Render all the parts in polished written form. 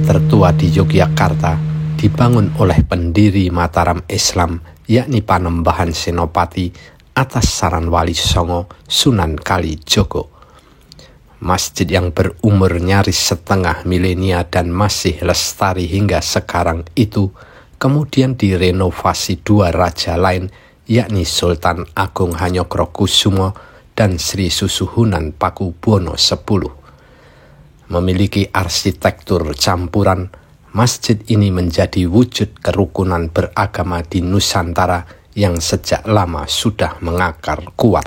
tertua di Yogyakarta dibangun oleh pendiri Mataram Islam, yakni Panembahan Senopati atas saran Wali Songo Sunan Kalijogo. Masjid yang berumur nyaris setengah milenia dan masih lestari hingga sekarang itu kemudian direnovasi dua raja lain, yakni Sultan Agung Hanyokrokusumo dan Sri Susuhunan Pakubuwono X. Memiliki arsitektur campuran, masjid ini menjadi wujud kerukunan beragama di Nusantara yang sejak lama sudah mengakar kuat.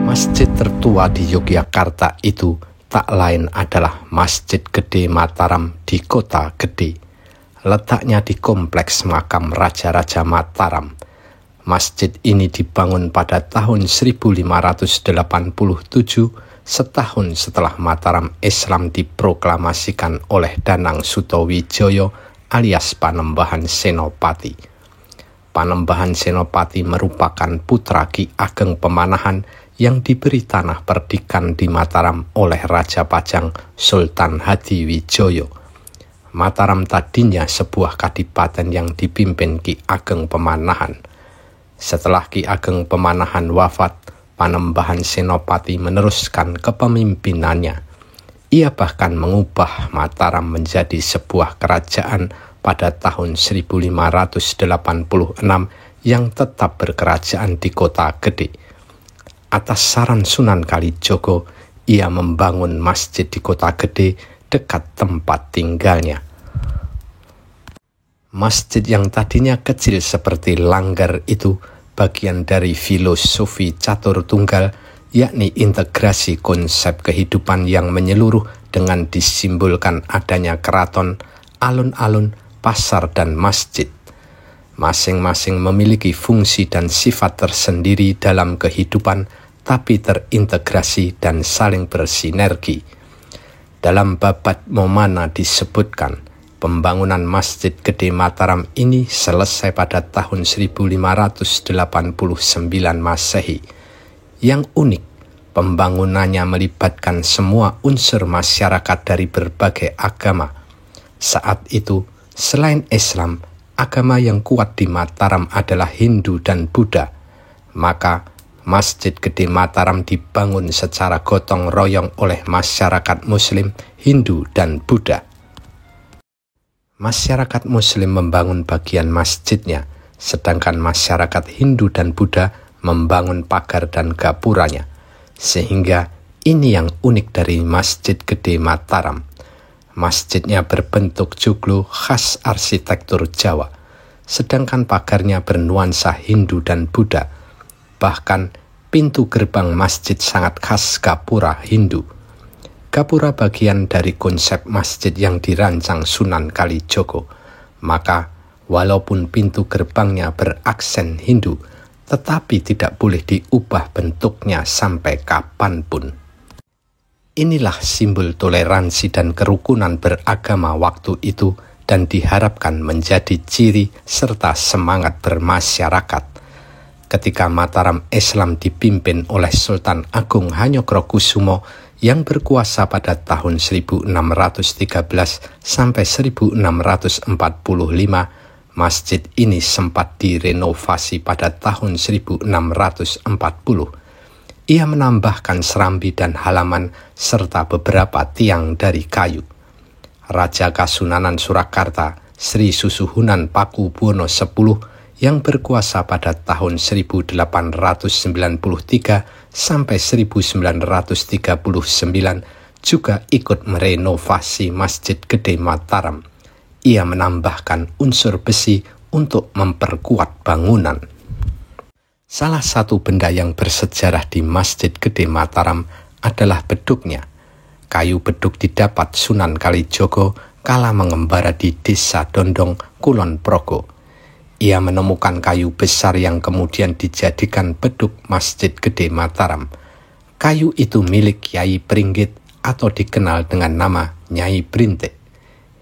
Masjid tertua di Yogyakarta itu tak lain adalah Masjid Gede Mataram di Kota Gede. Letaknya di kompleks makam Raja-Raja Mataram. Masjid ini dibangun pada tahun 1587, setahun setelah Mataram Islam diproklamasikan oleh Danang Sutawijaya alias Panembahan Senopati. Panembahan Senopati merupakan putra Ki Ageng Pemanahan yang diberi tanah perdikan di Mataram oleh Raja Pajang Sultan Hadiwijoyo. Mataram tadinya sebuah kadipaten yang dipimpin Ki Ageng Pemanahan. Setelah Ki Ageng Pemanahan wafat, Panembahan Senopati meneruskan kepemimpinannya. Ia bahkan mengubah Mataram menjadi sebuah kerajaan pada tahun 1586 yang tetap berkerajaan di Kota Gede. Atas saran Sunan Kalijogo, ia membangun masjid di Kota Gede dekat tempat tinggalnya. Masjid yang tadinya kecil seperti langgar itu bagian dari filosofi catur tunggal, yakni integrasi konsep kehidupan yang menyeluruh dengan disimbolkan adanya keraton, alun-alun, pasar, dan masjid. Masing-masing memiliki fungsi dan sifat tersendiri dalam kehidupan, tapi terintegrasi dan saling bersinergi. Dalam Babad Momana disebutkan, pembangunan Masjid Gede Mataram ini selesai pada tahun 1589 Masehi. Yang unik, pembangunannya melibatkan semua unsur masyarakat dari berbagai agama. Saat itu, selain Islam, agama yang kuat di Mataram adalah Hindu dan Buddha. Maka Masjid Gede Mataram dibangun secara gotong royong oleh masyarakat Muslim, Hindu, dan Buddha. Masyarakat Muslim membangun bagian masjidnya, sedangkan masyarakat Hindu dan Buddha membangun pagar dan gapuranya. Sehingga ini yang unik dari Masjid Gede Mataram. Masjidnya berbentuk joglo khas arsitektur Jawa, sedangkan pagarnya bernuansa Hindu dan Buddha. Bahkan pintu gerbang masjid sangat khas gapura Hindu. Gapura bagian dari konsep masjid yang dirancang Sunan Kalijogo. Maka walaupun pintu gerbangnya beraksen Hindu, tetapi tidak boleh diubah bentuknya sampai kapanpun. Inilah simbol toleransi dan kerukunan beragama waktu itu dan diharapkan menjadi ciri serta semangat bermasyarakat. Ketika Mataram Islam dipimpin oleh Sultan Agung Hanyokrokusumo yang berkuasa pada tahun 1613 sampai 1645, masjid ini sempat direnovasi pada tahun 1640. Ia menambahkan serambi dan halaman serta beberapa tiang dari kayu. Raja Kasunanan Surakarta, Sri Susuhunan Pakubuwono X yang berkuasa pada tahun 1893 sampai 1939 juga ikut merenovasi Masjid Gede Mataram. Ia menambahkan unsur besi untuk memperkuat bangunan. Salah satu benda yang bersejarah di Masjid Gede Mataram adalah beduknya. Kayu beduk didapat Sunan Kalijogo kala mengembara di Desa Dondong, Kulon Progo. Ia menemukan kayu besar yang kemudian dijadikan beduk Masjid Gede Mataram. Kayu itu milik Kyai Pringgit atau dikenal dengan nama Nyai Brintik.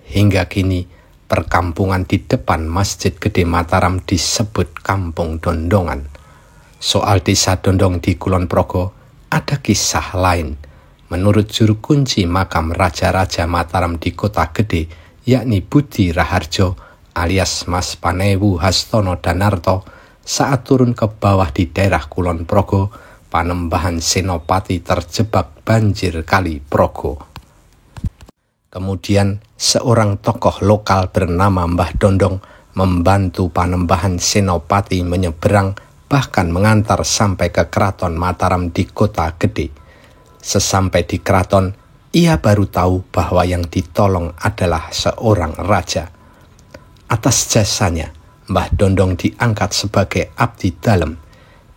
Hingga kini, perkampungan di depan Masjid Gede Mataram disebut Kampung Dondongan. Soal desa Dondong di Kulon Progo ada kisah lain. Menurut juru kunci makam Raja-Raja Mataram di Kota Gede, yakni Budi Raharjo alias Mas Panewu Hastono Danarto, saat turun ke bawah di daerah Kulon Progo, Panembahan Senopati terjebak banjir Kali Progo. Kemudian seorang tokoh lokal bernama Mbah Dondong membantu Panembahan Senopati menyeberang, bahkan mengantar sampai ke Keraton Mataram di Kota Gede. Sesampai di keraton, ia baru tahu bahwa yang ditolong adalah seorang raja. Atas jasanya, Mbah Dondong diangkat sebagai abdi dalem.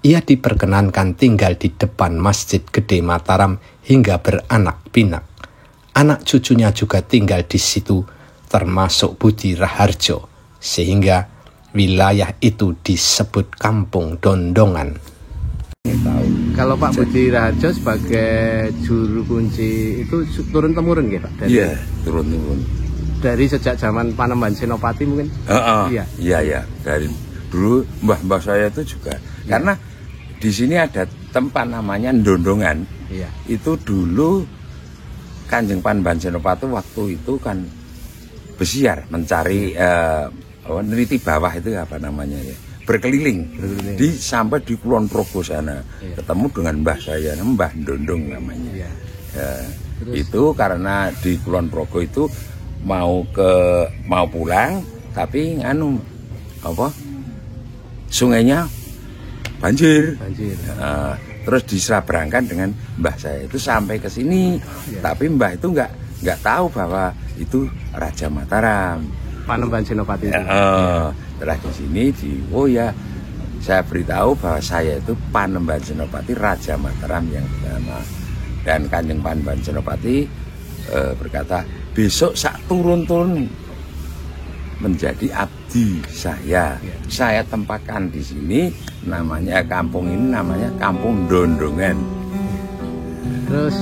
Ia diperkenankan tinggal di depan Masjid Gede Mataram hingga beranak pinak. Anak cucunya juga tinggal di situ, termasuk Budi Raharjo, sehingga wilayah itu disebut Kampung Dondongan. Kalau Pak Budi Raharjo sebagai juru kunci itu turun-temurun ya Pak? Iya, turun-temurun. Dari sejak zaman Panembahan Senopati mungkin? Iya. Dari dulu mbah-mbah saya itu juga. Ya. Karena di sini ada tempat namanya Dondongan. Iya. Itu dulu Kanjeng Panembahan Senopati waktu itu kan besiar mencari neliti bawah itu apa namanya ya. Berkeliling. Sampai di Kulon Progo sana. Iya. Ketemu dengan mbah saya, Mbah Dondong namanya. Iya. Ya, itu karena di Kulon Progo itu mau pulang, tapi sungainya banjir. Terus diseberangkan dengan mbah saya itu sampai ke sini. Iya. Tapi mbah itu nggak tahu bahwa itu Raja Mataram. Panembahan Senopati itu. Setelah di sini saya beritahu bahwa saya itu Panembahan Senopati Raja Mataram yang pertama. Dan Kanjeng Panembahan Senopati berkata, besok sak turun-turun menjadi abdi saya. Ya. Saya tempatkan di sini, namanya kampung ini namanya Kampung Dondongan. Terus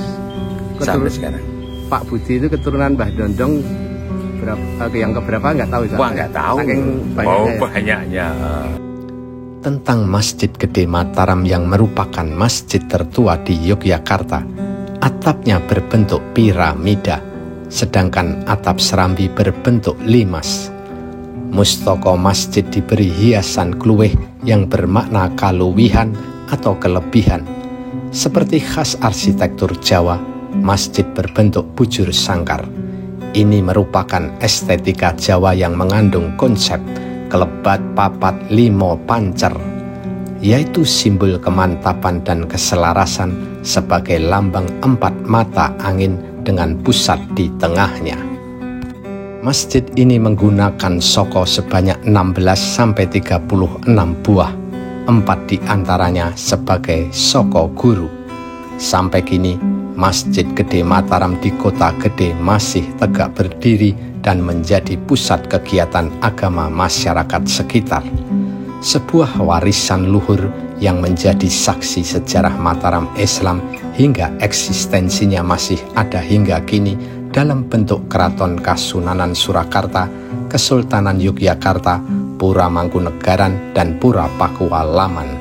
sampai sekarang. Pak Budi itu keturunan Mbah Dondong yang keberapa nggak tahu. Wah, nggak tahu. Banyaknya. Tentang Masjid Gede Mataram yang merupakan masjid tertua di Yogyakarta, atapnya berbentuk piramida, sedangkan atap serambi berbentuk limas. Mustaka masjid diberi hiasan kluweh yang bermakna kaluwihan atau kelebihan. Seperti khas arsitektur Jawa, masjid berbentuk bujur sangkar. Ini merupakan estetika Jawa yang mengandung konsep kelebat papat limo pancer, yaitu simbol kemantapan dan keselarasan sebagai lambang 4 mata angin dengan pusat di tengahnya. Masjid ini menggunakan soko sebanyak 16-36 buah, 4 diantaranya sebagai soko guru. Sampai kini, Masjid Gede Mataram di Kota Gede masih tegak berdiri dan menjadi pusat kegiatan agama masyarakat sekitar. Sebuah warisan luhur yang menjadi saksi sejarah Mataram Islam hingga eksistensinya masih ada hingga kini dalam bentuk Keraton Kasunanan Surakarta, Kesultanan Yogyakarta, Pura Mangkunegaran, dan Pura Pakualaman.